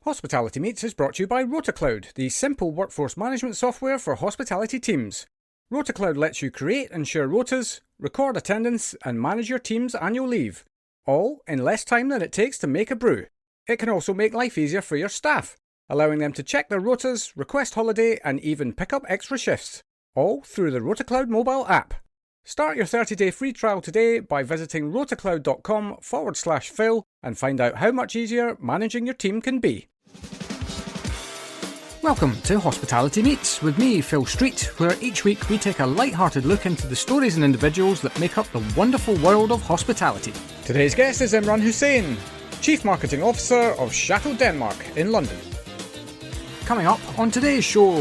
Hospitality Meets is brought to you by RotaCloud, the simple workforce management software for hospitality teams. RotaCloud lets you create and share rotas, record attendance, and manage your team's annual leave, all in less time than it takes to make a brew. It can also make life easier for your staff, allowing them to check their rotas, request holiday, and even pick up extra shifts, all through the RotaCloud mobile app. Start your 30-day free trial today by visiting rotacloud.com/Phil and find out how much easier managing your team can be. Welcome to Hospitality Meets with me, Phil Street, where each week we take a light-hearted look into the stories and individuals that make up the wonderful world of hospitality. Today's guest is Imran Hussain, Chief Marketing Officer of Chateau Denmark in London. Coming up on today's show,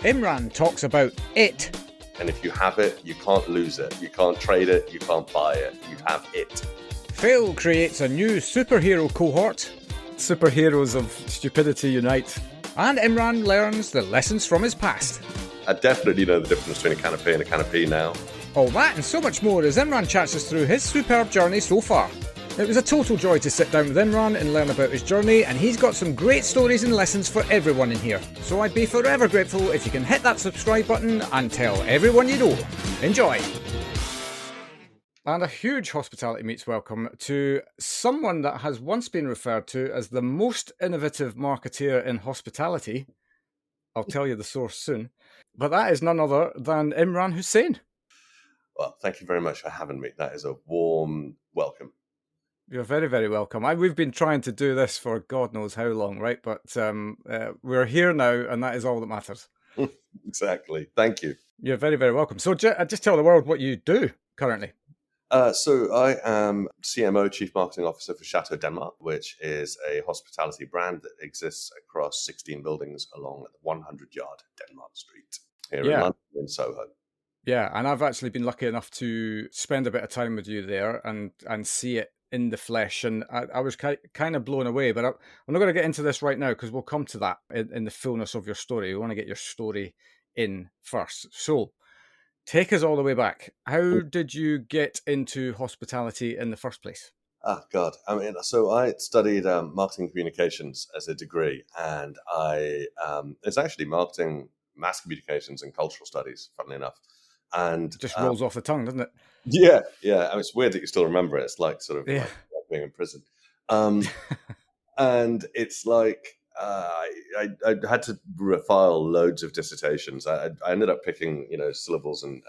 Imran talks about it. And if you have it, you can't lose it. You can't trade it. You can't buy it. You have it. Phil creates a new superhero cohort. Superheroes of Stupidity unite. And Imran learns the lessons from his past. I definitely know the difference between a canapé and a canopy now. All that and so much more as Imran chats us through his superb journey so far. It was a total joy to sit down with Imran and learn about his journey, and he's got some great stories and lessons for everyone in here. So I'd be forever grateful if you can hit that subscribe button and tell everyone you know. Enjoy! And a huge Hospitality Meets welcome to someone that has once been referred to as the most innovative marketeer in hospitality. I'll tell you the source soon. But that is none other than Imran Hussain. Well, thank you very much for having me. That is a warm welcome. You're very, very welcome. We've been trying to do this for God knows how long, right? But we're here now, and that is all that matters. Exactly. Thank you. You're very, very welcome. So just tell the world what you do currently. So I am CMO, Chief Marketing Officer for Chateau Denmark, which is a hospitality brand that exists across 16 buildings along the 100-yard Denmark Street here in London, in Soho. Yeah, and I've actually been lucky enough to spend a bit of time with you there and see it in the flesh, and I was kind of blown away, but I'm not going to get into this right now because we'll come to that in the fullness of your story. We want to get your story in first. So take us all the way back. How did you get into hospitality in the first place? Oh, God. I mean, so I studied marketing communications as a degree, and it's actually marketing, mass communications, and cultural studies, funnily enough. And just rolls off the tongue, doesn't it? Yeah. I mean, it's weird that you still remember it. It's like sort of like being in prison. And it's like I had to refile loads of dissertations. I ended up picking, syllables and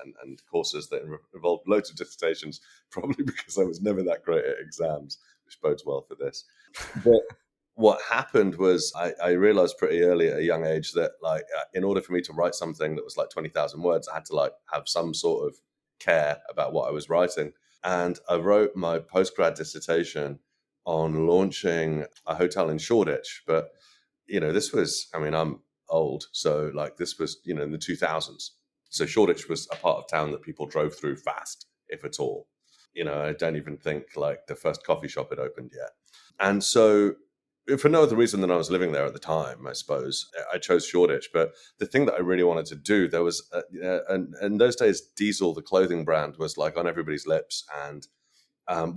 courses that involved loads of dissertations, probably because I was never that great at exams, which bodes well for this. But what happened was I realized pretty early at a young age that in order for me to write something that was like 20,000 words, I had to have some sort of care about what I was writing. And I wrote my postgrad dissertation on launching a hotel in Shoreditch. But, this was, I'm old. So this was, in the 2000s. So Shoreditch was a part of town that people drove through fast, if at all. I don't even think the first coffee shop had opened yet. And so for no other reason than I was living there at the time, I suppose, I chose Shoreditch. But the thing that I really wanted to do, there was, and in those days, Diesel, the clothing brand, was on everybody's lips. And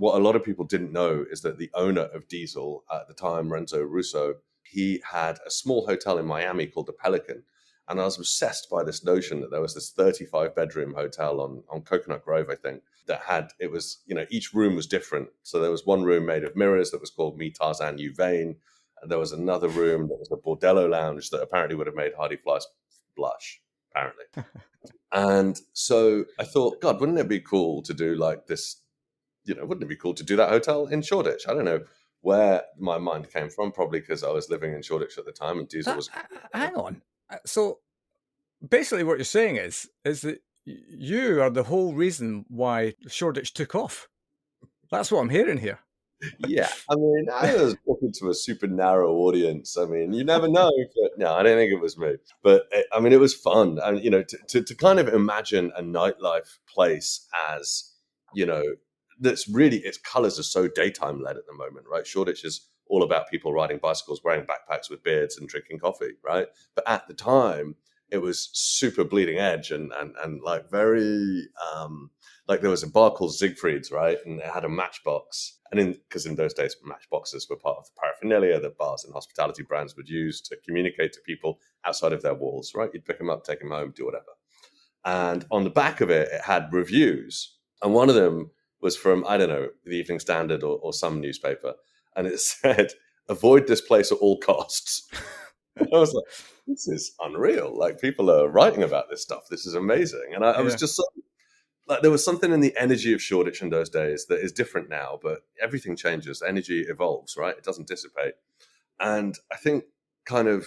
what a lot of people didn't know is that the owner of Diesel at the time, Renzo Russo, he had a small hotel in Miami called the Pelican. And I was obsessed by this notion that there was this 35-bedroom hotel on Coconut Grove, I think, that had, it was, each room was different. So there was one room made of mirrors that was called Me, Tarzan, You, Vain. And there was another room that was a bordello lounge that apparently would have made Hardy Flies blush, apparently. And so I thought, God, wouldn't it be cool to do this, wouldn't it be cool to do that hotel in Shoreditch? I don't know where my mind came from, probably because I was living in Shoreditch at the time and Diesel was... Hang on. So basically what you're saying is that you are the whole reason why Shoreditch took off. That's what I'm hearing here. Yeah, I mean, I was talking to a super narrow audience. I mean, you never know. But no, I don't think it was me. But it was fun. And, to kind of imagine a nightlife place as, that's really, its colors are so daytime led at the moment, right? Shoreditch is all about people riding bicycles, wearing backpacks with beards and drinking coffee, right? But at the time, it was super bleeding edge and very like there was a bar called Siegfried's, right? And it had a matchbox. And because in those days, matchboxes were part of the paraphernalia that bars and hospitality brands would use to communicate to people outside of their walls, right? You'd pick them up, take them home, do whatever. And on the back of it, it had reviews. And one of them was from, I don't know, the Evening Standard or some newspaper. And it said, avoid this place at all costs. And I was like, this is unreal. Like, people are writing about this stuff. This is amazing. And I was just so, like, there was something in the energy of Shoreditch in those days that is different now, but everything changes. Energy evolves, right? It doesn't dissipate. And I think kind of,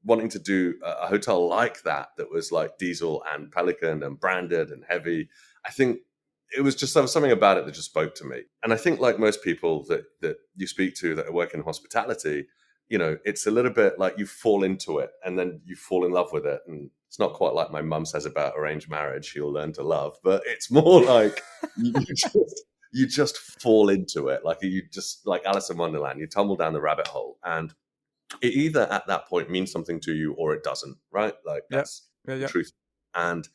wanting to do a hotel like that was like diesel and Pelican and branded and heavy, I think it was just, there was something about it that just spoke to me. And I think, like most people that you speak to that work in hospitality, it's a little bit like you fall into it and then you fall in love with it. And it's not quite like my mum says about arranged marriage, you'll learn to love, but it's more like you just fall into it. Like, you just, like Alice in Wonderland, you tumble down the rabbit hole, and it either at that point means something to you or it doesn't, right? Like, that's the truth. And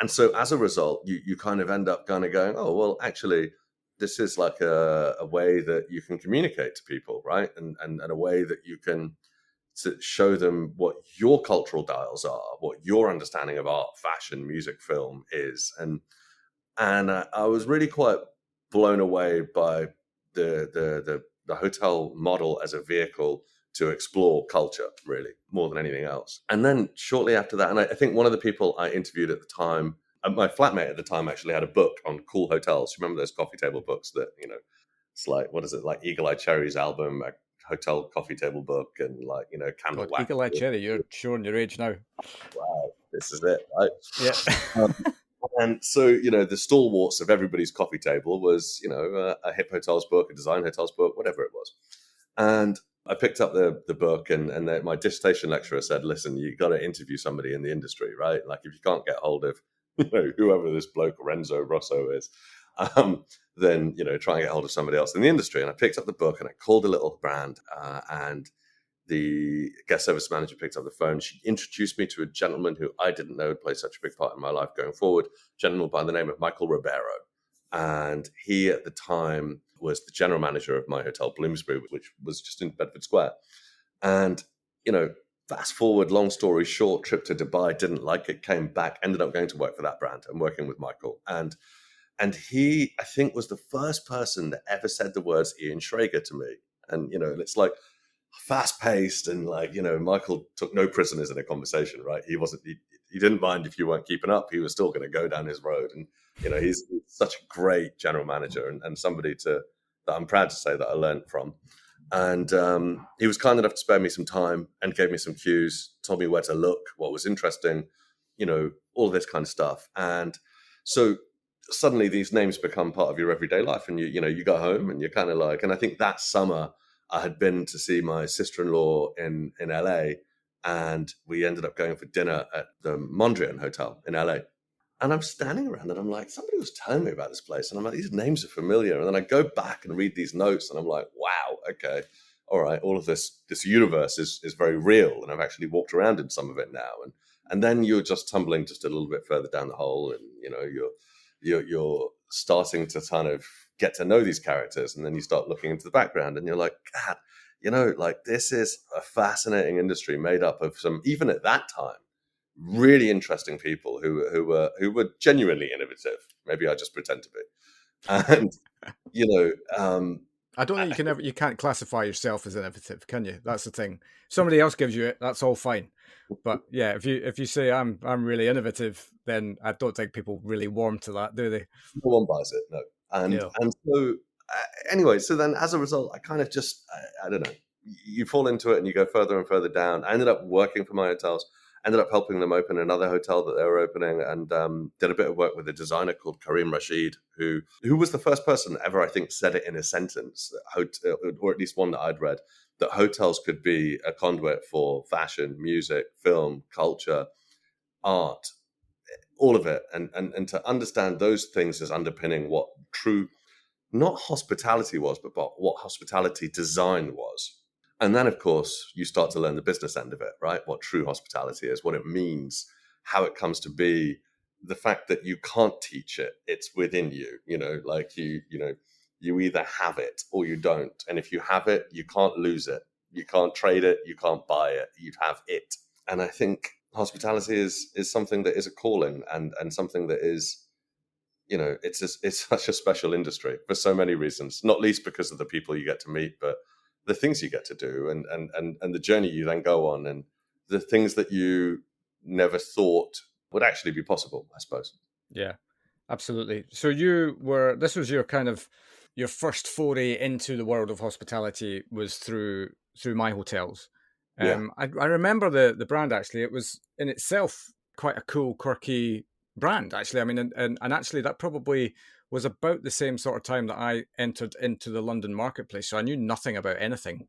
so as a result, you kind of end up kind of going, oh, well, actually, this is like a way that you can communicate to people, right? And a way that you can show them what your cultural dials are, what your understanding of art, fashion, music, film is. And I was really quite blown away by the hotel model as a vehicle to explore culture, really, more than anything else. And then shortly after that, and I think one of the people I interviewed at the time, my flatmate at the time actually had a book on cool hotels. You remember those coffee table books that, it's like, what is it, like Eagle Eye Cherry's album, a hotel coffee table book, and like, candle wax. Eagle Eye Cherry, you're showing your age now. Wow, this is it, right? Yeah. And so, the stalwarts of everybody's coffee table was, a hip hotels book, a design hotels book, whatever it was. And I picked up the book, and my dissertation lecturer said, listen, you got to interview somebody in the industry, right? Like, if you can't get hold of, whoever this bloke Renzo Rosso is, then, try and get hold of somebody else in the industry. And I picked up the book and I called a little brand, and the guest service manager picked up the phone. She introduced me to a gentleman who I didn't know would play such a big part in my life going forward, a gentleman by the name of Michael Ribeiro. And he, at the time, was the general manager of my hotel, Bloomsbury, which was just in Bedford Square. And, fast forward, long story short, trip to Dubai, didn't like it, came back, ended up going to work for that brand and working with Michael. And he, I think, was the first person that ever said the words Ian Schrager to me. And, it's like fast paced, and like, Michael took no prisoners in a conversation, right? He didn't mind if you weren't keeping up. He was still going to go down his road. And, he's such a great general manager and somebody that I'm proud to say that I learned from. And he was kind enough to spare me some time and gave me some cues, told me where to look, what was interesting, all this kind of stuff. And so suddenly these names become part of your everyday life, and you go home and you're kind of like, and I think that summer I had been to see my sister-in-law in LA, and we ended up going for dinner at the Mondrian Hotel in LA. And I'm standing around and I'm like, somebody was telling me about this place. And I'm like, these names are familiar. And then I go back and read these notes and I'm like, wow, okay, all right. All of this universe is very real. And I've actually walked around in some of it now. And then you're just tumbling just a little bit further down the hole, and, you're starting to kind of get to know these characters. And then you start looking into the background and you're like, God, like, this is a fascinating industry made up of some, even at that time, really interesting people who were genuinely innovative. Maybe I just pretend to be. And I don't think you can't classify yourself as innovative, can you? That's the thing. Somebody else gives you it, that's all fine. But yeah, if you say I'm really innovative, then I don't think people really warm to that, do they? No one buys it, no. And so anyway, so then as a result, I kind of just I don't know. You fall into it and you go further and further down. I ended up working for my hotels. Ended up helping them open another hotel that they were opening, and did a bit of work with a designer called Karim Rashid, who was the first person ever, I think, said it in a sentence, or at least one that I'd read, that hotels could be a conduit for fashion, music, film, culture, art, all of it. And to understand those things as underpinning what true, not hospitality was, but what hospitality design was. And then, of course, you start to learn the business end of it, right? What true hospitality is, what it means, how it comes to be, the fact that you can't teach it, it's within you, like you either have it or you don't. And if you have it, you can't lose it. You can't trade it. You can't buy it. You have it. And I think hospitality is something that is a calling, and something that is, it's such a special industry for so many reasons, not least because of the people you get to meet, but the things you get to do, and the journey you then go on, and the things that you never thought would actually be possible, I suppose. Yeah, absolutely. So this was your kind of your first foray into the world of hospitality was through My Hotels. Yeah. I remember the brand actually. It was in itself quite a cool, quirky brand actually. I mean, and actually that probably was about the same sort of time that I entered into the London marketplace. So I knew nothing about anything,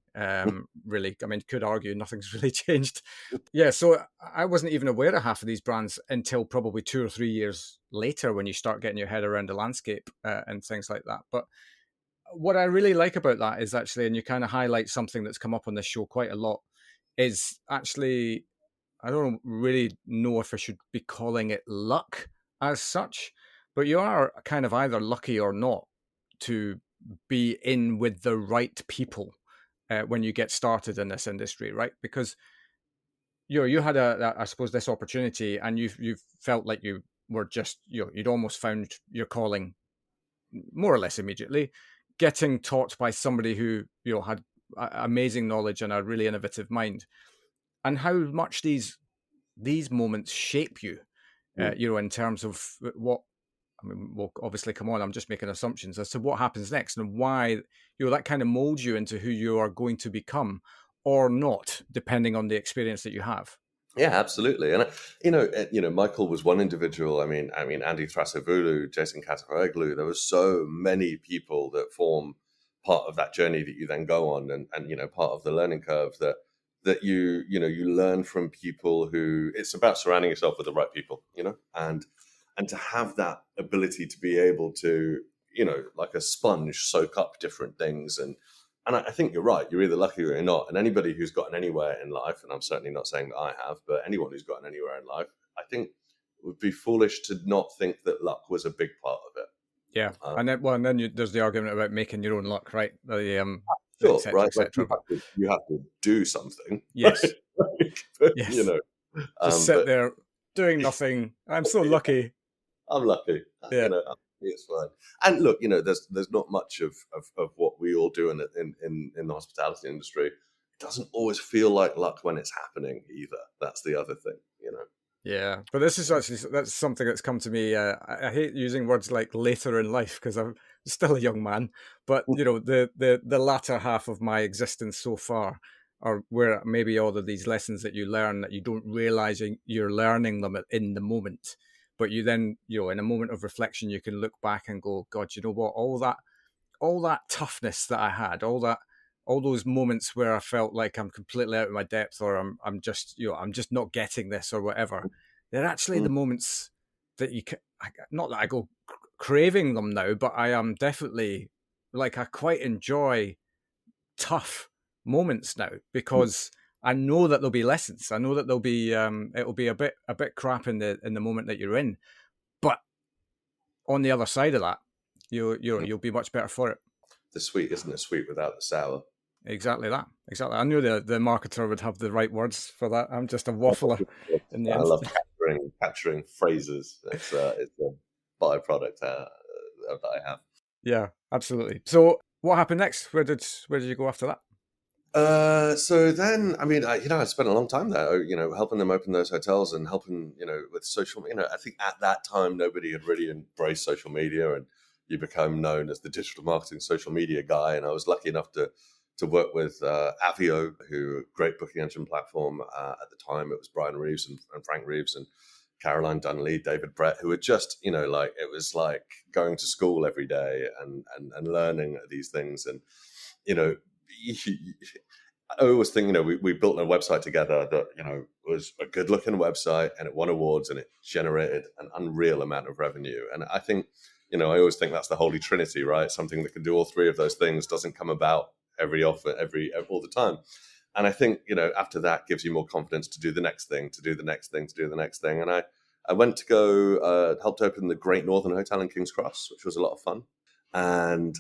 really. I mean, could argue nothing's really changed. Yeah, so I wasn't even aware of half of these brands until probably 2 or 3 years later when you start getting your head around the landscape and things like that. But what I really like about that is actually, and you kind of highlight something that's come up on this show quite a lot, is actually, I don't really know if I should be calling it luck as such, but you are kind of either lucky or not to be in with the right people when you get started in this industry, right? Because you had I suppose this opportunity, and you felt like you were just you'd almost found your calling more or less immediately, getting taught by somebody who had amazing knowledge and a really innovative mind, and how much these moments shape you, in terms of what. I mean, well, obviously, come on, I'm just making assumptions as to what happens next and why, that kind of molds you into who you are going to become or not, depending on the experience that you have. Yeah, absolutely. And Michael was one individual. I mean, Andy Thrasovulu, Jason Katareglu. There were so many people that form part of that journey that you then go on, and part of the learning curve that you learn from people who. It's about surrounding yourself with the right people, and to have that ability to be able to, like a sponge, soak up different things. And I think you're right. You're either lucky or you're not. And anybody who's gotten anywhere in life, and I'm certainly not saying that I have, but anyone who's gotten anywhere in life, I think would be foolish to not think that luck was a big part of it. Yeah, and then there's the argument about making your own luck, right? Sure, et cetera, right? et cetera. You have to do something. Yes, But, yes. Just sit there doing nothing. I'm so lucky. I'm lucky. Yeah. It's fine. And look, there's not much of what we all do in the hospitality industry. It doesn't always feel like luck when it's happening either. That's the other thing, Yeah, but this is actually, that's something that's come to me. I hate using words like later in life because I'm still a young man, but the latter half of my existence so far are where maybe all of these lessons that you learn that you don't realize you're learning them in the moment, but you then, in a moment of reflection, you can look back and go, God, you know what, all that toughness that I had, all those moments where I felt like I'm completely out of my depth, or I'm just not getting this or whatever. They're actually the moments that not that I go craving them now, but I am definitely I quite enjoy tough moments now because I know that there'll be lessons. I know that there'll be it'll be a bit crap in the moment that you're in, but on the other side of that, you'll be much better for it. The sweet isn't a sweet without the sour. Exactly that. Exactly. I knew the marketer would have the right words for that. I'm just a waffler in the end. I love capturing phrases. It's a byproduct that I have. Yeah, absolutely. So what happened next? Where did you go after that? So then, I mean, I spent a long time there, helping them open those hotels and helping, with social, I think at that time, nobody had really embraced social media, and you become known as the digital marketing social media guy. And I was lucky enough to work with Avio, who a great booking engine platform. At the time, it was Brian Reeves and Frank Reeves and Caroline Dunley, David Brett, who were just, it was like going to school every day and learning these things. And, I always think, we built a website together that, was a good looking website, and it won awards, and it generated an unreal amount of revenue. And I think, I always think that's the holy trinity, right? Something that can do all three of those things doesn't come about all the time. And I think, after that gives you more confidence to do the next thing, to do the next thing, to do the next thing. And I I went to go helped open the Great Northern Hotel in King's Cross, which was a lot of fun, and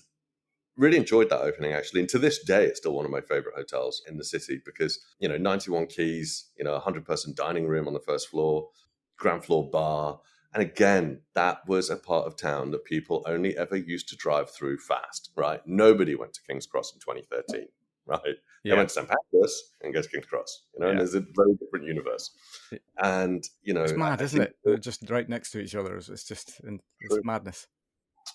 really enjoyed that opening, actually. And to this day, it's still one of my favorite hotels in the city because, 91 keys, a 100-person dining room on the first floor, ground floor bar. And again, that was a part of town that people only ever used to drive through fast, right? Nobody went to King's Cross in 2013, right? They went to St. Pancras and go to King's Cross, and there's a very different universe. And, it's mad, I isn't think it? They're just right next to each other. It's just, it's madness.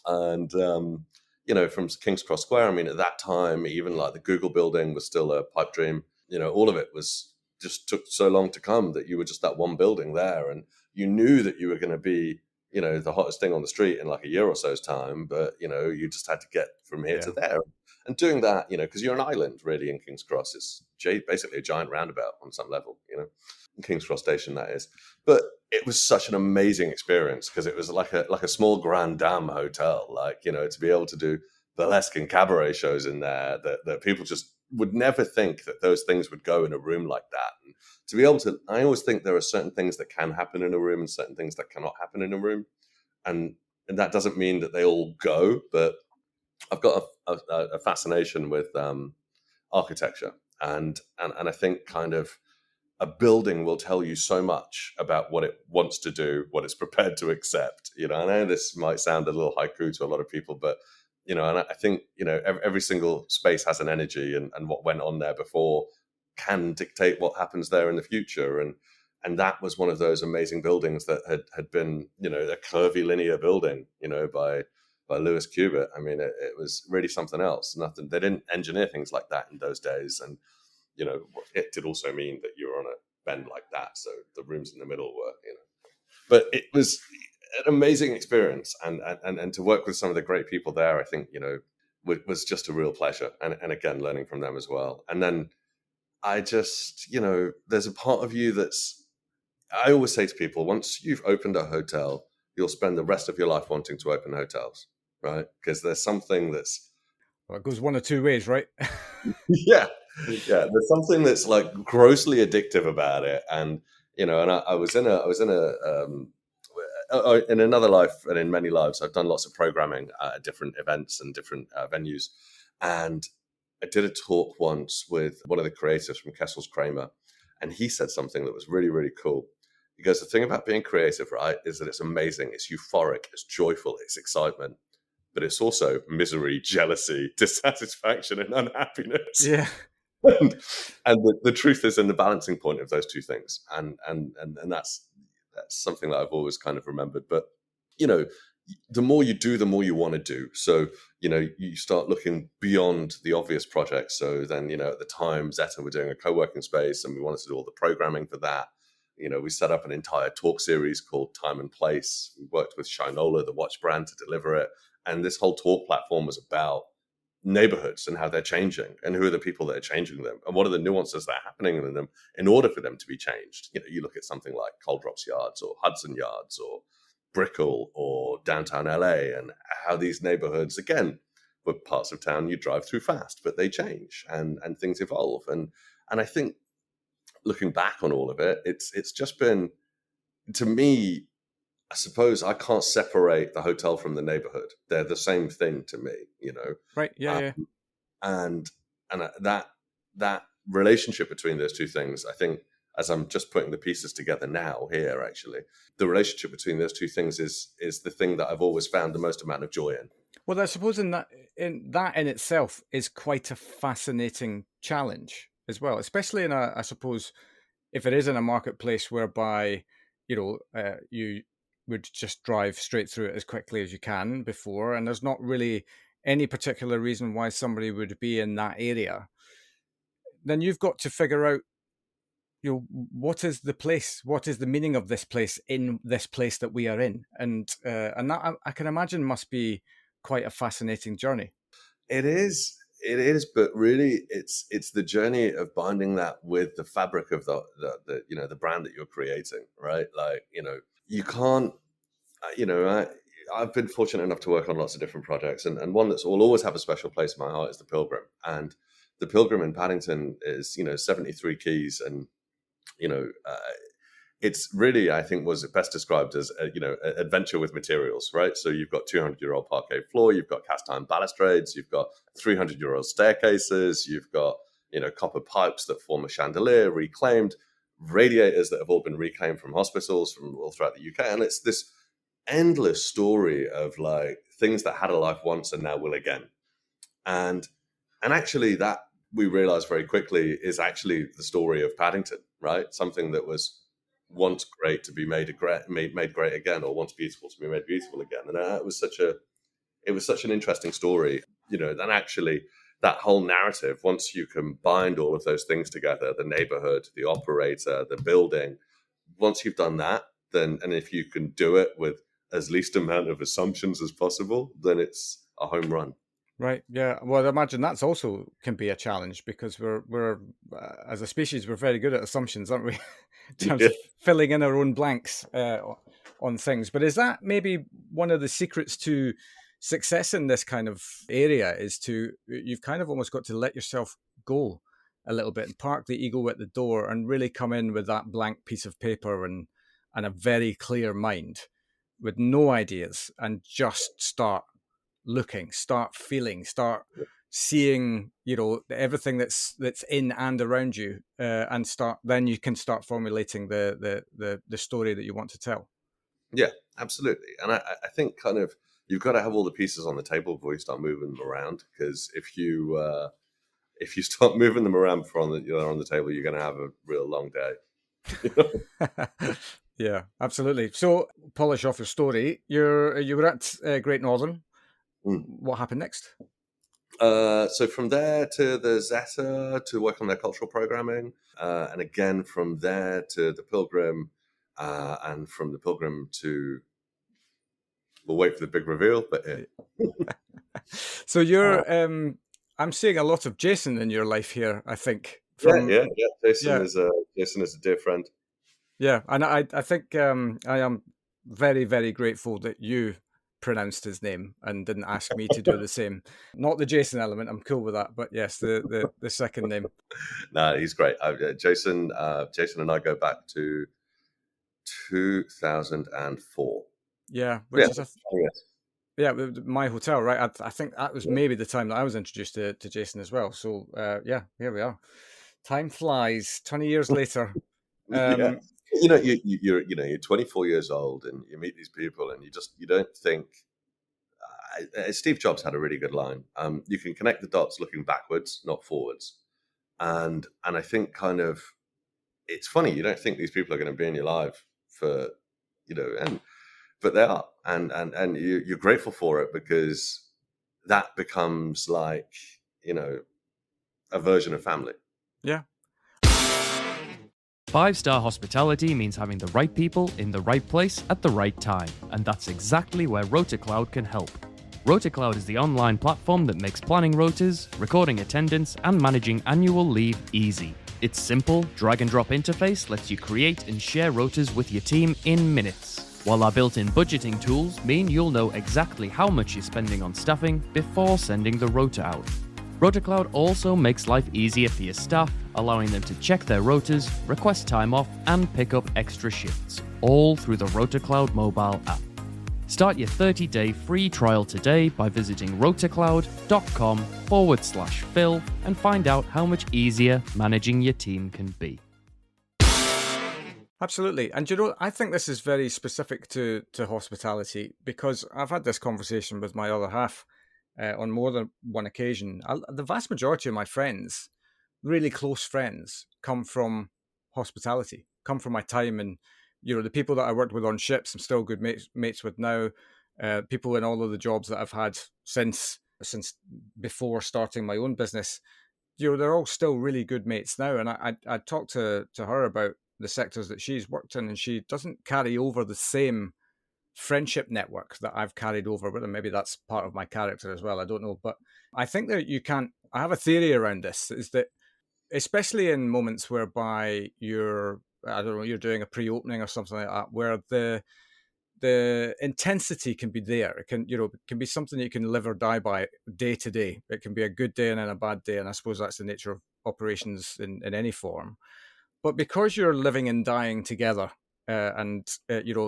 And, from King's Cross Square, I mean, at that time, even like the Google building was still a pipe dream. All of it was just took so long to come that you were just that one building there. And you knew that you were going to be, the hottest thing on the street in like a year or so's time. But, you just had to get from here to there. And doing that, because you're an island really in King's Cross. It's basically a giant roundabout on some level, in King's Cross Station, that is. But it was such an amazing experience because it was like a small Grand Dame hotel, to be able to do burlesque and cabaret shows in there that people just would never think that those things would go in a room like that. And to be able to, I always think there are certain things that can happen in a room and certain things that cannot happen in a room. And that doesn't mean that they all go, but I've got a fascination with architecture. And I think kind of a building will tell you so much about what it wants to do, what it's prepared to accept. I know this might sound a little haiku to a lot of people, but, and I think, every single space has an energy and what went on there before can dictate what happens there in the future. And that was one of those amazing buildings that had been, a curvy linear building, by Louis Cubitt. I mean, it was really something else. They didn't engineer things like that in those days. And, it did also mean that you were on a bend like that. So the rooms in the middle were, but it was an amazing experience. And to work with some of the great people there, I think, was just a real pleasure. And again, learning from them as well. And then I just, there's a part of you I always say to people, once you've opened a hotel, you'll spend the rest of your life wanting to open hotels, right? Because there's something Well, it goes one of two ways, right? yeah, there's something that's like grossly addictive about it. And I was in in another life and in many lives, I've done lots of programming at different events and different venues. And I did a talk once with one of the creatives from Kessel's Kramer, and he said something that was really, really cool. He goes, the thing about being creative, right, is that it's amazing, it's euphoric, it's joyful, it's excitement, but it's also misery, jealousy, dissatisfaction, and unhappiness. Yeah. And the truth is in the balancing point of those two things. And that's something that I've always kind of remembered. But, the more you do, the more you want to do. So, you start looking beyond the obvious projects. So then, at the time, Zeta were doing a co-working space and we wanted to do all the programming for that. We set up an entire talk series called Time and Place. We worked with Shinola, the watch brand, to deliver it. And this whole talk platform was about neighborhoods and how they're changing and who are the people that are changing them and what are the nuances that are happening in them in order for them to be changed. You look at something like Coldrops Yards or Hudson Yards or Brickell or downtown LA and how these neighborhoods, again, were parts of town you drive through fast, but they change and things evolve. And I think looking back on all of it, it's just been, to me, I suppose I can't separate the hotel from the neighborhood. They're the same thing to me, Right. Yeah. And that relationship between those two things, I think, as I'm just putting the pieces together now here, actually, the relationship between those two things is the thing that I've always found the most amount of joy in. Well, I suppose in itself is quite a fascinating challenge as well, especially I suppose, if it is in a marketplace whereby, you would just drive straight through it as quickly as you can before, and there's not really any particular reason why somebody would be in that area, then you've got to figure out, what is the place? What is the meaning of this place in this place that we are in? And that I can imagine must be quite a fascinating journey. It is, but really, it's the journey of binding that with the fabric of the brand that you're creating, right? Like, you can't, I've been fortunate enough to work on lots of different projects, and one that will always have a special place in my heart is the Pilgrim. And the Pilgrim in Paddington is, 73 keys, and it's really, I think, was best described as an adventure with materials, right? So you've got 200-year-old parquet floor, you've got cast iron balustrades, you've got 300-year-old staircases, you've got copper pipes that form a chandelier, reclaimed radiators that have all been reclaimed from hospitals from all throughout the UK, and it's this endless story of like things that had a life once and now will again, and actually that we realized very quickly is actually the story of Paddington, right? Something that was once great to be made great again, or once beautiful to be made beautiful again. And it was such an interesting story, and actually that whole narrative, once you combined all of those things together, the neighborhood, the operator, the building, once you've done that, then, and if you can do it with as least amount of assumptions as possible, then it's a home run. Right. Yeah. Well, I imagine that's also can be a challenge because we're as a species we're very good at assumptions, aren't we? In terms of filling in our own blanks on things. But is that maybe one of the secrets to success in this kind of area? Is you've kind of almost got to let yourself go a little bit and park the ego at the door and really come in with that blank piece of paper and a very clear mind with no ideas and just start looking, start feeling, start seeing, everything that's in and around you, and then you can start formulating the story that you want to tell. Yeah, absolutely. And I think kind of you've got to have all the pieces on the table before you start moving them around, because if you start moving them around before on the table, you're going to have a real long day. Yeah, absolutely. So polish off your story. You were at Great Northern. What happened next? So from there to the Zeta to work on their cultural programming, and again from there to the Pilgrim, and from the Pilgrim to, we'll wait for the big reveal. But so you're, I'm seeing a lot of Jason in your life here, I think. Yeah. Jason is a dear friend. Yeah, and I think I am very, very grateful that you pronounced his name and didn't ask me to do the same. Not the Jason element, I'm cool with that, but yes, the second name. No, he's great. Jason and I go back to 2004. Yeah, which is my hotel, right? I think that was maybe the time that I was introduced to Jason as well. So yeah, here we are. Time flies. 20 years later. Yeah. You're 24 years old and you meet these people and you don't think. Steve Jobs had a really good line. You can connect the dots looking backwards, not forwards. And I think kind of it's funny. You don't think these people are going to be in your life for, but they are, and you're grateful for it because that becomes like a version of family. Yeah. 5-star hospitality means having the right people in the right place at the right time, and that's exactly where RotaCloud can help. RotaCloud is the online platform that makes planning rotas, recording attendance, and managing annual leave easy. Its simple, drag-and-drop interface lets you create and share rotas with your team in minutes, while our built-in budgeting tools mean you'll know exactly how much you're spending on staffing before sending the rota out. RotaCloud also makes life easier for your staff, allowing them to check their rotas, request time off, and pick up extra shifts, all through the RotaCloud mobile app. Start your 30-day free trial today by visiting rotacloud.com/Phil and find out how much easier managing your team can be. Absolutely. And I think this is very specific to hospitality because I've had this conversation with my other half on more than one occasion. The vast majority of my friends, really close friends, come from hospitality, come from my time. And, the people that I worked with on ships, I'm still good mates with now. People in all of the jobs that I've had since before starting my own business, they're all still really good mates now. And I talked to her about the sectors that she's worked in, and she doesn't carry over the same friendship network that I've carried over with them. Maybe that's part of my character as well. I don't know. But I think that I have a theory around this, is that especially in moments whereby you're doing a pre-opening or something like that, where the intensity can be there. It can be something that you can live or die by day to day. It can be a good day and then a bad day. And I suppose that's the nature of operations in any form. But because you're living and dying together and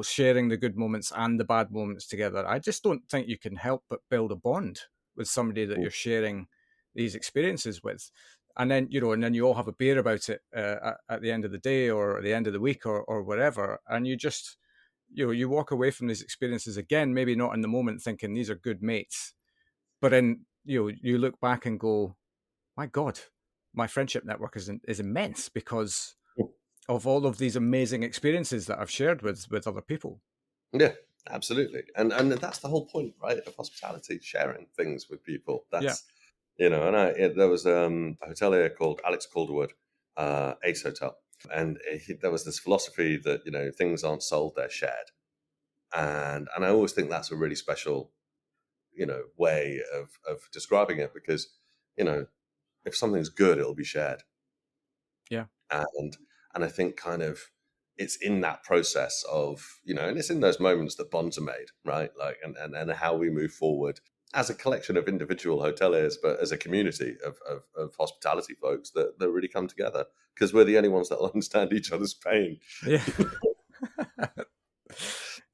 sharing the good moments and the bad moments together. I just don't think you can help but build a bond with somebody that you're sharing these experiences with. And then, you all have a beer about it at the end of the day or at the end of the week or whatever. And you just, you walk away from these experiences again, maybe not in the moment thinking these are good mates, but then, you look back and go, my God, my friendship network is immense because of all of these amazing experiences that I've shared with other people. Yeah, absolutely. And that's the whole point, right, of hospitality, sharing things with people. That's, there was a hotelier called Alex Calderwood, Ace Hotel. And there was this philosophy that, things aren't sold, they're shared. And I always think that's a really special, way of describing it because, if something's good, it'll be shared. Yeah. And I think kind of it's in that process of, and it's in those moments that bonds are made, right? Like, and how we move forward as a collection of individual hoteliers, but as a community of hospitality folks that really come together because we're the only ones that will understand each other's pain. Yeah.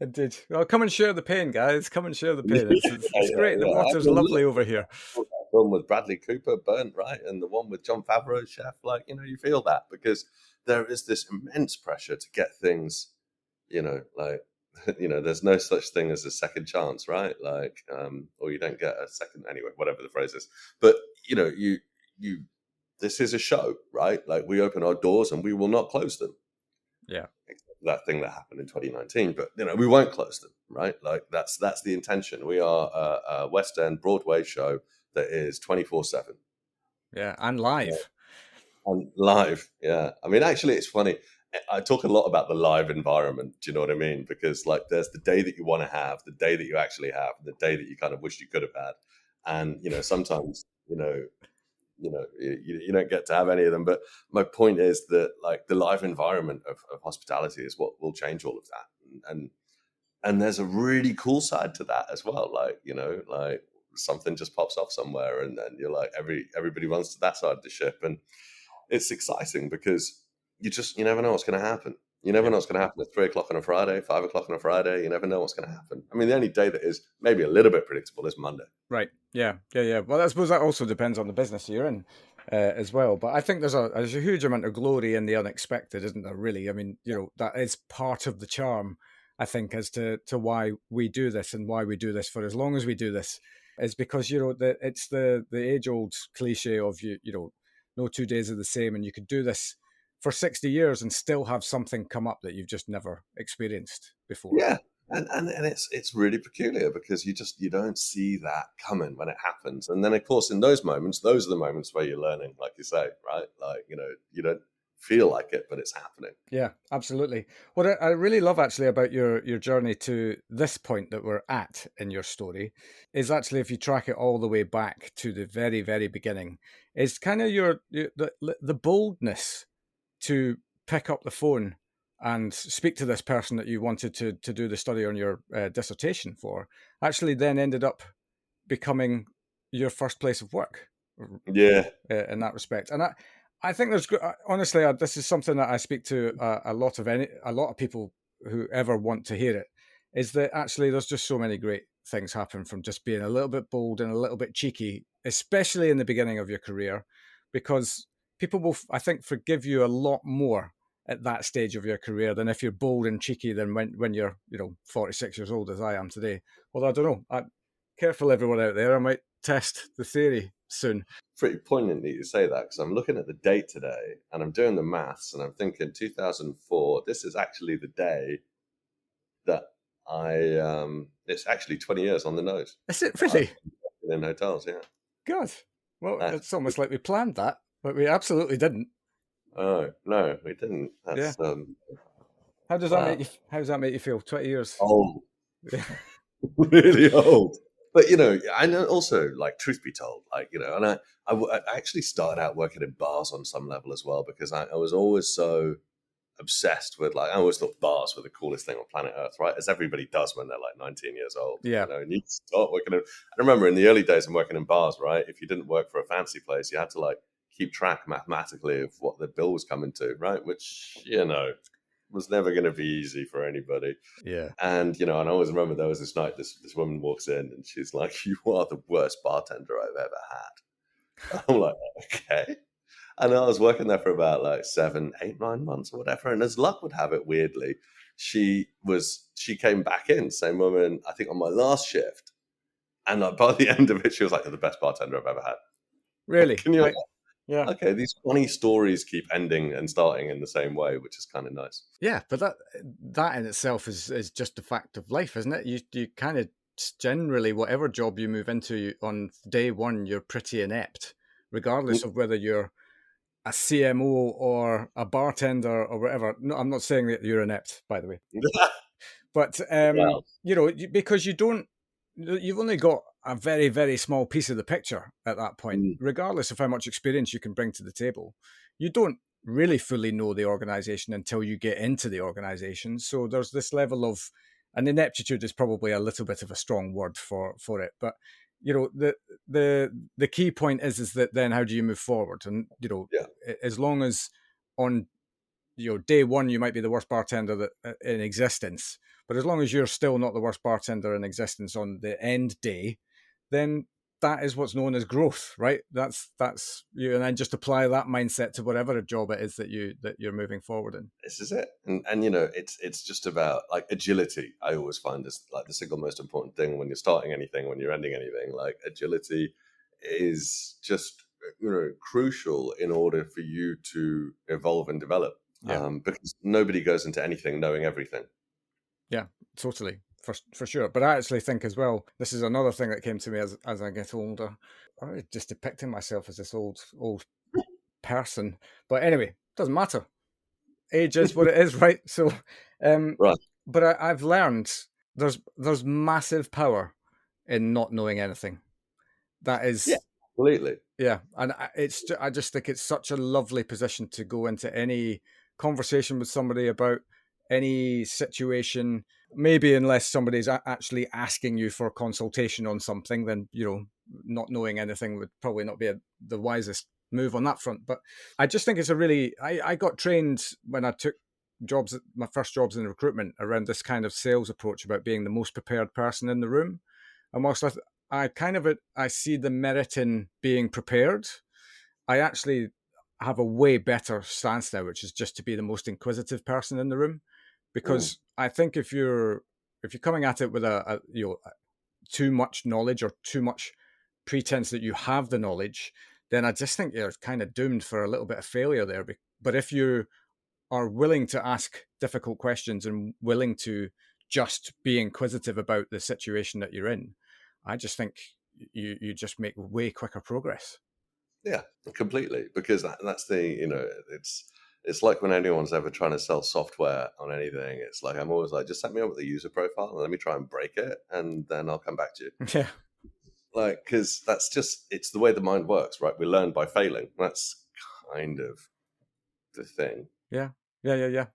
Indeed. Well, come and share the pain, guys. Come and share the pain. It's great. The water's lovely over here. That film with Bradley Cooper, Burnt, right? And the one with Jon Favreau, Chef, you feel that because there is this immense pressure to get things, there's no such thing as a second chance, right? Or you don't get a second, anyway, whatever the phrase is. But, this is a show, right? Like we open our doors and we will not close them. Yeah. That thing that happened in 2019, but we won't close them, right? Like that's the intention. We are a West End Broadway show that is 24/7. Yeah, and live. And live, yeah. I mean, actually, it's funny. I talk a lot about the live environment. Do you know what I mean? Because there's the day that you want to have, the day that you actually have, and the day that you kind of wish you could have had. And sometimes you don't get to have any of them. But my point is that the live environment of hospitality is what will change all of that. And there's a really cool side to that as well. Something just pops off somewhere and then you're like, everybody runs to that side of the ship. And it's exciting because you never know what's going to happen. You never know what's going to happen at 3:00 on a Friday, 5:00 on a Friday. You never know what's going to happen. I mean, the only day that is maybe a little bit predictable is Monday. Right. Yeah. Well, I suppose that also depends on the business you're in as well. But I think there's a huge amount of glory in the unexpected, isn't there, really? I mean, that is part of the charm, I think, as to why we do this and why we do this for as long as we do this is because, it's the age-old cliche of, no 2 days are the same, and you could do this for 60 years and still have something come up that you've just never experienced before. Yeah. And it's really peculiar because you don't see that coming when it happens. And then, of course, in those moments, those are the moments where you're learning, like you say, right? You don't feel like it, but it's happening. Yeah, absolutely. What I really love actually about your journey to this point that we're at in your story is actually, if you track it all the way back to the very, very beginning, is kind of the boldness to pick up the phone and speak to this person that you wanted to do the study on your dissertation for, actually then ended up becoming your first place of work. Yeah. In that respect. And I think honestly, this is something that I speak to a lot of people who ever want to hear it, is that actually there's just so many great things happen from just being a little bit bold and a little bit cheeky, especially in the beginning of your career, because people will, I think, forgive you a lot more at that stage of your career than if you're bold and cheeky than when you're 46 years old, as I am today. Well, I don't know. Careful, everyone out there. I might test the theory soon. Pretty poignant that you say that, because I'm looking at the date today and I'm doing the maths and I'm thinking 2004, this is actually the day that it's actually 20 years on the nose. Is it really? In hotels, yeah. God. Well, it's almost like we planned that, but we absolutely didn't. Oh, no, we didn't. That's, yeah. How does that make you feel? 20 years? Old. Really old. But, I know also, truth be told, and I actually started out working in bars on some level as well, because I was always so obsessed with, I always thought bars were the coolest thing on planet Earth, right? As everybody does when they're 19 years old. Yeah. And you start working in, I remember in the early days of working in bars, right? If you didn't work for a fancy place, you had to keep track mathematically of what the bill was coming to, right? Which, was never going to be easy for anybody. Yeah. And, and I always remember there was this night, this woman walks in and she's like, "You are the worst bartender I've ever had." I'm like, okay. And I was working there for about like 7, 8, 9 months or whatever. And as luck would have it, weirdly, she came back in, same woman, I think on my last shift. And like, by the end of it, she was like, "You're the best bartender I've ever had." Really? Can you? Yeah. Okay, these funny stories keep ending and starting in the same way, which is kind of nice. Yeah, but that in itself is just a fact of life, isn't it? You kind of generally, whatever job you move into on day one, you're pretty inept, regardless of whether you're a CMO or a bartender or whatever. No, I'm not saying that you're inept, by the way. But Wow. because you've only got a very, very small piece of the picture at that point, regardless of how much experience you can bring to the table. You don't really fully know the organization until you get into the organization. So there's this level of, and ineptitude is probably a little bit of a strong word for it, but the key point is that then how do you move forward? And as long as on day one you might be the worst bartender in existence, but as long as you're still not the worst bartender in existence on the end day, then that is what's known as growth, right? That's you, and then just apply that mindset to whatever job it is that you're moving forward in. This is it, and it's just about like agility. I always find is like the single most important thing when you're starting anything, when you're ending anything. Like agility is just crucial in order for you to evolve and develop. Because nobody goes into anything knowing everything. Yeah, totally. For sure. But I actually think as well, this is another thing that came to me as I get older. I'm just depicting myself as this old person. But anyway, doesn't matter. Age is what it is, right? So, right. But I've learned there's massive power in not knowing anything. That is completely. Yeah, and I just think it's such a lovely position to go into any conversation with somebody about any situation. Maybe unless somebody's actually asking you for consultation on something, then not knowing anything would probably not be the wisest move on that front. But I just think it's I got trained when I took my first jobs in recruitment around this kind of sales approach about being the most prepared person in the room. And whilst I see the merit in being prepared, I actually have a way better stance now, which is just to be the most inquisitive person in the room. Because I think if you're coming at it with a too much knowledge or too much pretense that you have the knowledge, then I just think you're kind of doomed for a little bit of failure there. But if you are willing to ask difficult questions and willing to just be inquisitive about the situation that you're in, I just think you just make way quicker progress. Yeah, completely. Because that's it's like when anyone's ever trying to sell software on anything, it's like I'm always like, just set me up with a user profile and let me try and break it, and then I'll come back to you. Yeah. Like, because it's the way the mind works, right? We learn by failing. That's kind of the thing. Yeah.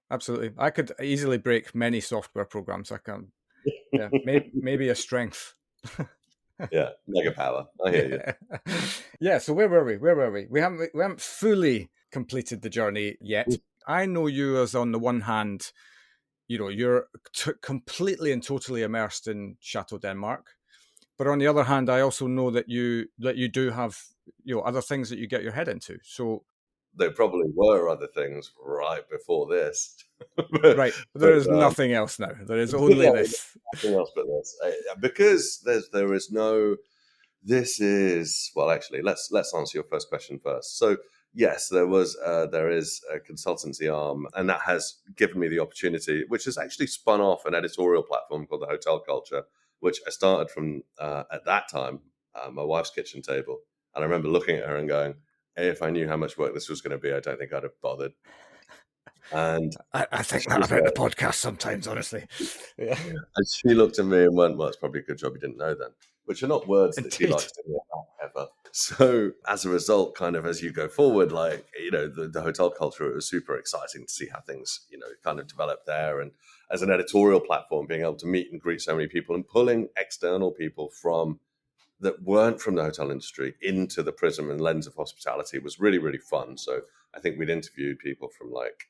Absolutely. I could easily break many software programs. I can. Yeah, maybe a strength. Yeah, mega power. I hear you. Yeah. So where were we? We haven't fully completed the journey yet. I know you as, on the one hand, you're completely and totally immersed in Chateau Denmark, but on the other hand, I also know that you do have other things that you get your head into. So there probably were other things right before this. Right. There is nothing else now. There is only this. Nothing else but this. Because there is no... This is... Well, actually, let's answer your first question first. So, yes, there is a consultancy arm, and that has given me the opportunity, which has actually spun off an editorial platform called the Hotel Culture, which I started from, at that time, my wife's kitchen table. And I remember looking at her and going, if I knew how much work this was going to be, I don't think I'd have bothered. And I think that about the podcast sometimes, honestly. Yeah. And she looked at me and went, "Well, it's probably a good job you didn't know then," which are not words that she likes to hear ever. So as a result, kind of as you go forward, like, the hotel culture, it was super exciting to see how things, kind of developed there. And as an editorial platform, being able to meet and greet so many people and pulling external people that weren't from the hotel industry into the prism and lens of hospitality was really, really fun. So I think we'd interviewed people from like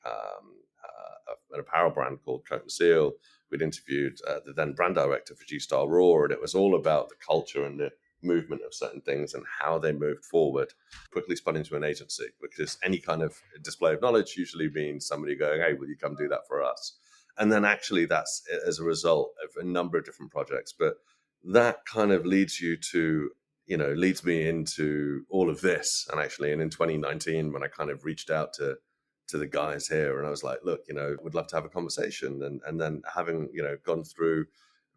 an apparel brand called Coat and Seal. We'd interviewed the then brand director for G-Star Raw, and it was all about the culture and the movement of certain things and how they moved forward. Quickly spun into an agency, because any kind of display of knowledge usually means somebody going, hey, will you come do that for us? And then actually that's as a result of a number of different projects. But that kind of leads me into all of this. And in 2019, when I kind of reached out to the guys here, and I was like, look, would love to have a conversation. And then having, gone through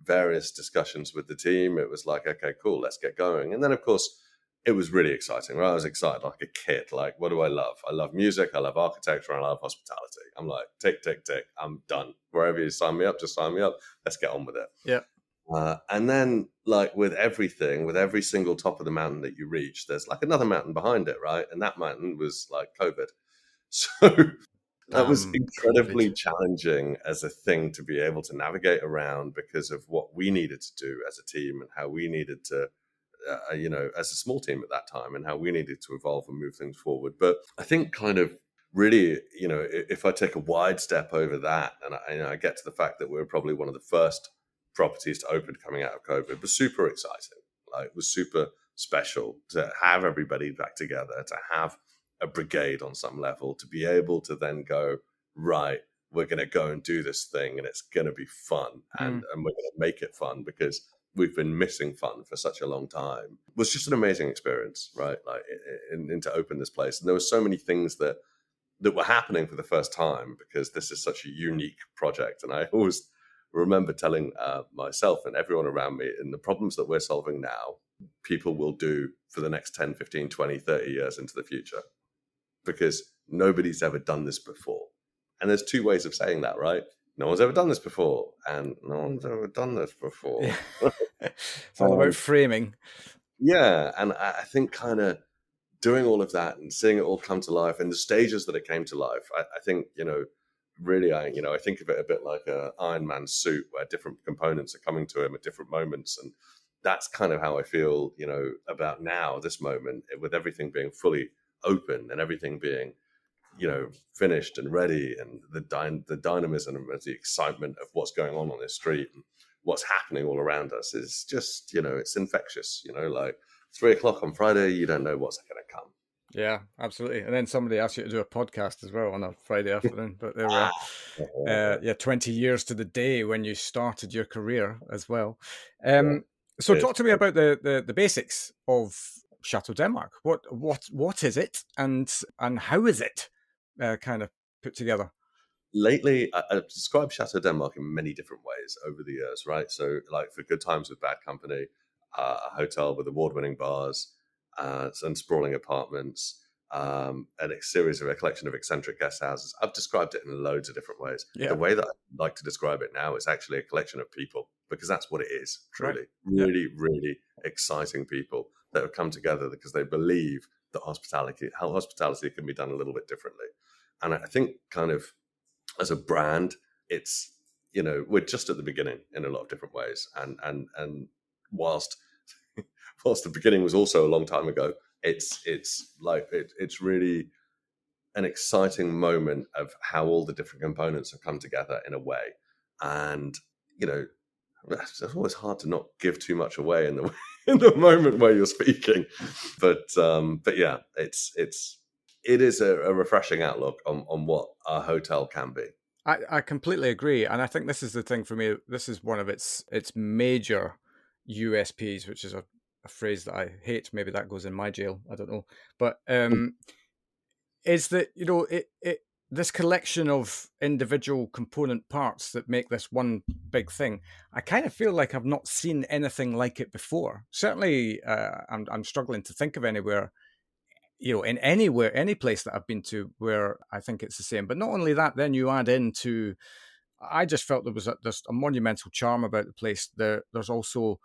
various discussions with the team, it was like, okay, cool, let's get going. And then, of course, it was really exciting. Right? I was excited like a kid. Like, what do I love? I love music, I love architecture, and I love hospitality. I'm like, tick, tick, tick, I'm done. Wherever you sign me up, just sign me up. Let's get on with it. Yeah. And then, like with everything, with every single top of the mountain that you reach, there's like another mountain behind it, right? And that mountain was like COVID. So that was incredibly challenging as a thing to be able to navigate around, because of what we needed to do as a team and how we needed to, as a small team at that time, and how we needed to evolve and move things forward. But I think kind of really, if I take a wide step over that, and I get to the fact that we were probably one of the first properties to open coming out of COVID, was super exciting. Like, it was super special to have everybody back together, to have a brigade on some level, to be able to then go, right, we're going to go and do this thing, and it's going to be fun, and we're going to make it fun, because we've been missing fun for such a long time. It was just an amazing experience, right? Like, in to open this place. And there were so many things that were happening for the first time, because this is such a unique project. And I always remember telling myself and everyone around me, and the problems that we're solving now, people will do for the next 10, 15, 20, 30 years into the future, because nobody's ever done this before. And there's two ways of saying that, right? No one's ever done this before, and no one's ever done this before. Yeah. It's all about framing. Yeah, and I think kind of doing all of that and seeing it all come to life, and the stages that it came to life, I think, really, I think of it a bit like an Iron Man suit, where different components are coming to him at different moments. And that's kind of how I feel, about now, this moment, with everything being fully open and everything being, finished and ready, and the dynamism and the excitement of what's going on this street and what's happening all around us is just, it's infectious. Like 3:00 on Friday, you don't know what's going to come. Yeah, absolutely. And then somebody asked you to do a podcast as well on a Friday afternoon. But there we are. 20 years to the day when you started your career as well. So talk to me about the basics of Chateau Denmark. What is it, and how is it kind of put together? Lately, I've described Chateau Denmark in many different ways over the years, right? So, like, for good times with bad company, a hotel with award-winning bars, some sprawling apartments, and a collection of eccentric guest houses. I've described it in loads of different ways. Yeah. The way that I like to describe it now is actually a collection of people, because that's what it is, truly. Right. Really, really exciting people that have come together because they believe that hospitality can be done a little bit differently. And I think kind of as a brand, it's, we're just at the beginning in a lot of different ways. And whilst the beginning was also a long time ago, it's really an exciting moment of how all the different components have come together in a way. And, it's always hard to not give too much away in the moment where you're speaking. But yeah, it is a refreshing outlook on what our hotel can be. I completely agree. And I think this is the thing for me. This is one of its major USPs, which is a phrase that I hate. Maybe that goes in my jail. I don't know. But is that, this collection of individual component parts that make this one big thing, I kind of feel like I've not seen anything like it before. Certainly, I'm struggling to think of anywhere, in any place that I've been to where I think it's the same. But not only that, then you add into, I just felt there was there's a monumental charm about the place. There's also,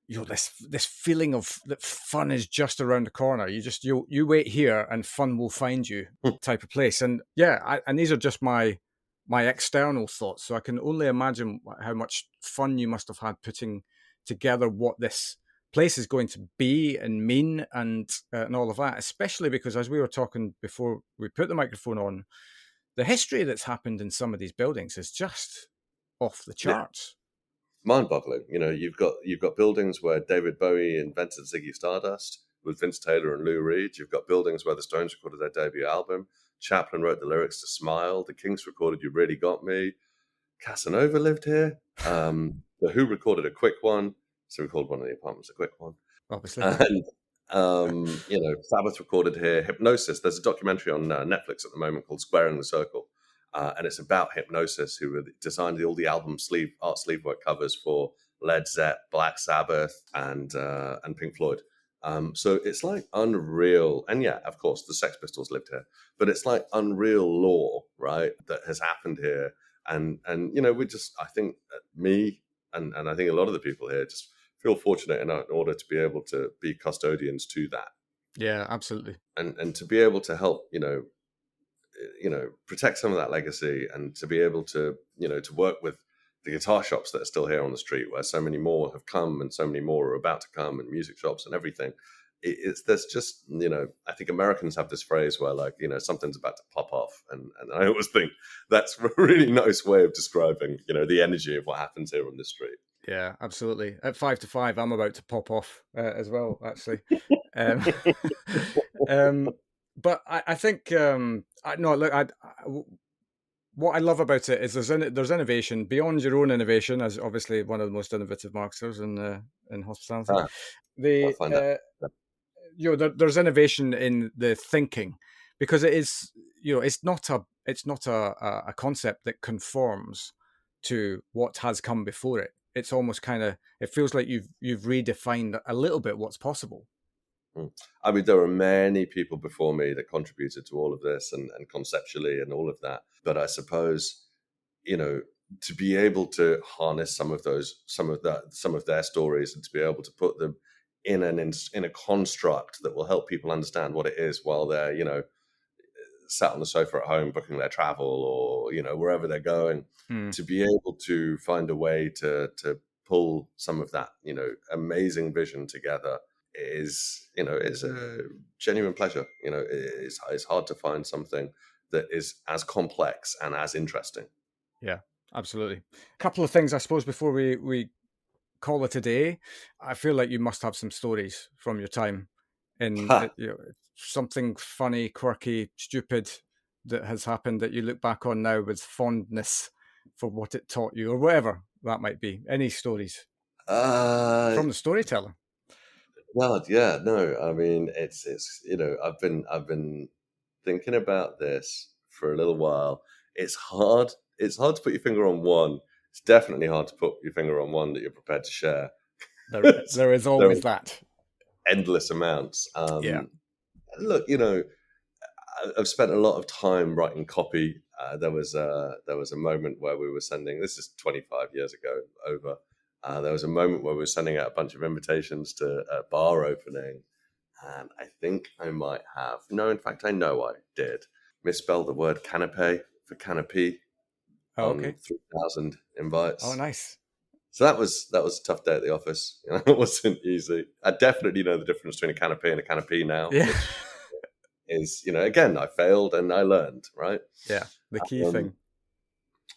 this feeling of that fun is just around the corner. You wait here and fun will find you type of place. And yeah, and these are just my external thoughts. So I can only imagine how much fun you must have had putting together what this place is going to be and mean and all of that, especially because, as we were talking before we put the microphone on, the history that's happened in some of these buildings is just off the charts. Mind-boggling. You've got buildings where David Bowie invented Ziggy Stardust with Vince Taylor and Lou Reed. You've got buildings where the Stones recorded their debut album. Chaplin wrote the lyrics to Smile. The Kinks recorded You Really Got Me. Casanova lived here. The Who recorded a quick one. So we called one of the apartments a quick one. Obviously. And, Sabbath recorded here. Hypnosis. There's a documentary on Netflix at the moment called Squaring the Circle. And it's about Hypnosis, who designed all the album art sleevework covers for Led Zepp, Black Sabbath, and Pink Floyd. So it's like unreal. And yeah, of course, the Sex Pistols lived here. But it's like unreal lore, right, that has happened here. And I think me and I think a lot of the people here just feel fortunate in order to be able to be custodians to that. Yeah, absolutely. And to be able to help, protect some of that legacy, and to be able to, to work with the guitar shops that are still here on the street, where so many more have come and so many more are about to come, and music shops and everything. There's just, I think Americans have this phrase where, like, something's about to pop off. And I always think that's a really nice way of describing, the energy of what happens here on this street. Yeah, absolutely. At 5 to 5, I'm about to pop off as well, actually. But I think, what I love about it is there's innovation beyond your own innovation, as obviously one of the most innovative marketers in hospitality. I find that. There's innovation in the thinking, because it is, it's not a concept that conforms to what has come before it. It's almost it feels like you've redefined a little bit what's possible. I mean, there are many people before me that contributed to all of this and conceptually and all of that. But I suppose, to be able to harness some of their stories, and to be able to put them in a construct that will help people understand what it is while they're, sat on the sofa at home booking their travel, or, wherever they're going, to be able to find a way to pull some of that, amazing vision together is a genuine pleasure. It's hard to find something that is as complex and as interesting. Yeah, absolutely. A couple of things, I suppose, before we call it a day. I feel like you must have some stories from your time in something funny, quirky, stupid that has happened that you look back on now with fondness for what it taught you, or whatever that might be. Any stories from the storyteller? God, yeah, no. I mean, it's I've been thinking about this for a little while. It's hard to put your finger on one. It's definitely hard to put your finger on one that you're prepared to share. There is always that. Endless amounts. Yeah. Look, I've spent a lot of time writing copy. There was a moment where we were sending. This is 25 years ago. Over. There was a moment where we were sending out a bunch of invitations to a bar opening, and I think I might have. No, in fact, I know I did misspell the word canapé for canopy. Oh, okay. 3,000 invites. Oh, nice. So that was a tough day at the office. It wasn't easy. I definitely know the difference between a canapé and a canopy now. Yeah. Which is, again, I failed and I learned, right? Yeah, the key thing.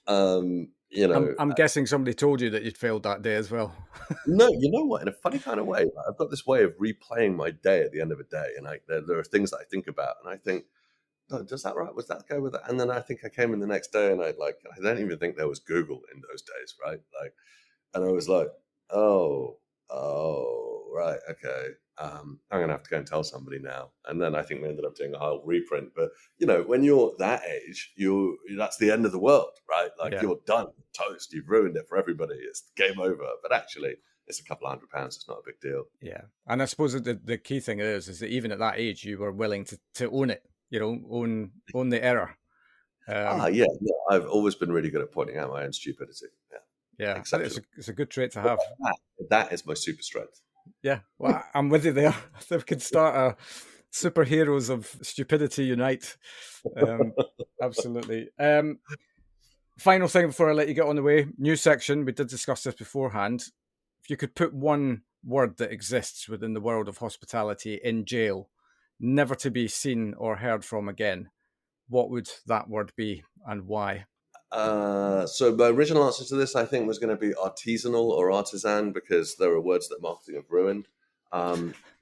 I'm guessing somebody told you that you'd failed that day as well. No, you know what? In a funny kind of way, I've got this way of replaying my day at the end of a day, and there are things that I think about, and I think, oh, does that right? Was that go with that? And then I think I came in the next day, and I don't even think there was Google in those days, right? And I was like, oh, right, okay. I'm gonna have to go and tell somebody now. And then I think we ended up doing a whole reprint. But when you're that age, that's the end of the world, right? You're done, toast. You've ruined it for everybody. It's game over. But actually, it's a couple of £100. It's not a big deal. Yeah, and I suppose the key thing is that even at that age, you were willing to own it. Own the error. Yeah. I've always been really good at pointing out my own stupidity. Yeah, it's a good trait to have. That is my super strength. Yeah, well, I'm with you there. I think we could start a superheroes of stupidity unite. Absolutely. Final thing before I let you get on the way. New section. We did discuss this beforehand. If you could put one word that exists within the world of hospitality in jail, never to be seen or heard from again, what would that word be and why? So my original answer to this, I think, was going to be artisanal or artisan, because there are words that marketing have ruined.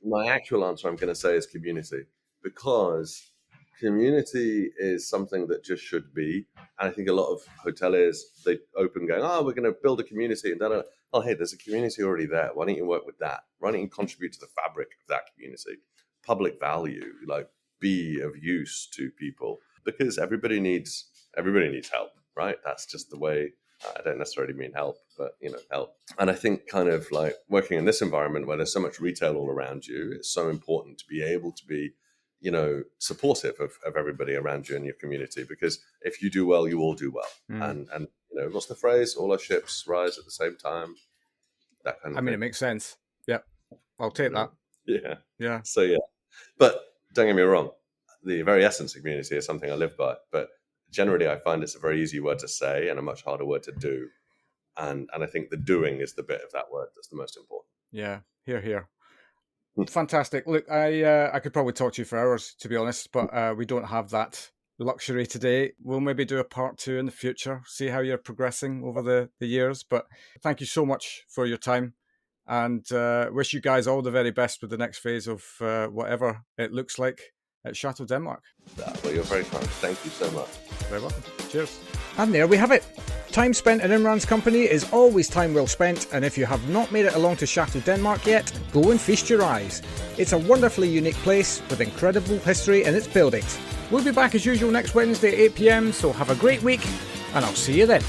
My actual answer, I'm going to say, is community, because community is something that just should be. And I think a lot of hoteliers, they open going, oh, we're going to build a community. And then, oh, hey, there's a community already there. Why don't you work with that? Why don't you contribute to the fabric of that community? Public value, like be of use to people, because everybody needs help. Right? That's just the way. I don't necessarily mean help, but help. And I think kind of like working in this environment where there's so much retail all around you, it's so important to be able to be, supportive of everybody around you in your community, because if you do well, you all do well. And what's the phrase? All our ships rise at the same time. That kind of thing. It makes sense. Yeah. I'll take that. Yeah. Yeah. So yeah. But don't get me wrong, the very essence of community is something I live by. But generally, I find it's a very easy word to say and a much harder word to do. And I think the doing is the bit of that word that's the most important. Yeah, here. Fantastic. Look, I could probably talk to you for hours, to be honest, but we don't have that luxury today. We'll maybe do a part 2 in the future, see how you're progressing over the years. But thank you so much for your time, and wish you guys all the very best with the next phase of whatever it looks like at Chateau Denmark. Well, you're very kind. Thank you so much. Very welcome. Cheers. And there we have it. Time spent in Imran's company is always time well spent, and if you have not made it along to Chateau Denmark yet, go and feast your eyes. It's a wonderfully unique place with incredible history in its buildings. We'll be back as usual next Wednesday at 8 PM, so have a great week, and I'll see you then.